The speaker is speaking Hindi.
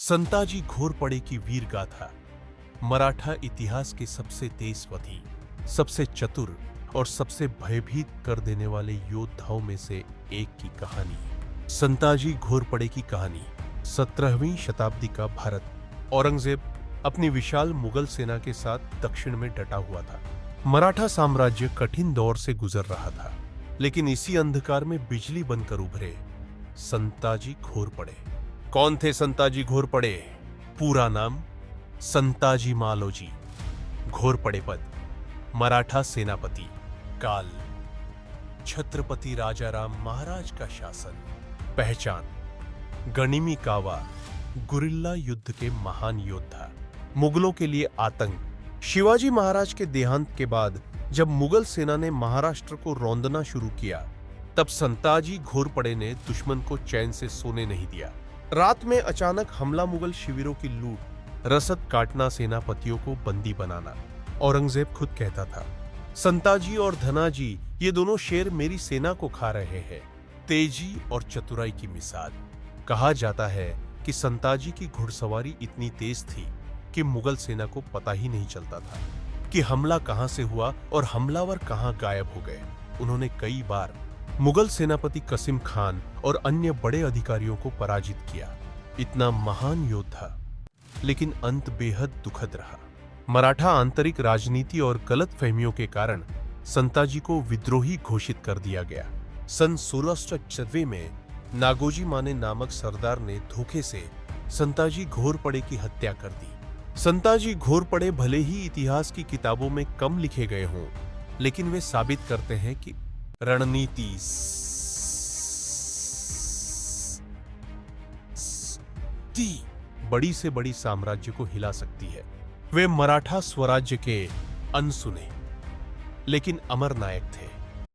संताजी घोरपड़े की वीर गाथा मराठा इतिहास के सबसे तेजस्वी, सबसे चतुर और सबसे भयभीत कर देने वाले योद्धाओं में से एक की कहानी। संताजी घोरपड़े की कहानी। 17वीं शताब्दी का भारत। औरंगजेब अपनी विशाल मुगल सेना के साथ दक्षिण में डटा हुआ था। मराठा साम्राज्य कठिन दौर से गुजर रहा था, लेकिन इसी अंधकार में बिजली बनकर उभरे संताजी घोरपड़े। कौन थे संताजी घोरपड़े? पूरा नाम संताजी मालोजी। घोरपड़े पद मराठा सेनापति। काल छत्रपति राजाराम महाराज का शासन। पहचान गनिमी कावा, गुरिल्ला युद्ध के महान योद्धा, मुगलों के लिए आतंक। शिवाजी महाराज के देहांत के बाद जब मुगल सेना ने महाराष्ट्र को रौंदना शुरू किया, तब संताजी घोरपड़े ने दुश्मन को चैन से सोने नहीं दिया। रात में अचानक हमला, मुगल शिविरों की लूट, रसद काटना, सेनापतियों को बंदी बनाना। औरंगजेब खुद कहता था, संताजी और धनाजी ये दोनों शेर मेरी सेना को खा रहे हैं। तेजी और चतुराई की मिसाल। कहा जाता है कि संताजी की घुड़सवारी इतनी तेज थी कि मुगल सेना को पता ही नहीं चलता था कि हमला कहां से हुआ और हमलावर कहां गायब हो गए। उन्होंने कई बार मुगल सेनापति कसिम खान और अन्य बड़े अधिकारियों को पराजित किया। इतना महान योद्धा, लेकिन अंत बेहद दुखद रहा। मराठा आंतरिक राजनीति और गलतफहमियों के कारण संताजी को विद्रोही घोषित कर दिया गया। सन 1694 में नागोजी माने नामक सरदार ने धोखे से संताजी घोरपड़े की हत्या कर दी। संताजी घोरपड़े भले ही इतिहास की किताबों में कम लिखे गए हों, लेकिन वे साबित करते हैं कि रणनीति बड़ी से बड़ी साम्राज्य को हिला सकती है। वे मराठा स्वराज्य के अनसुने लेकिन अमर नायक थे।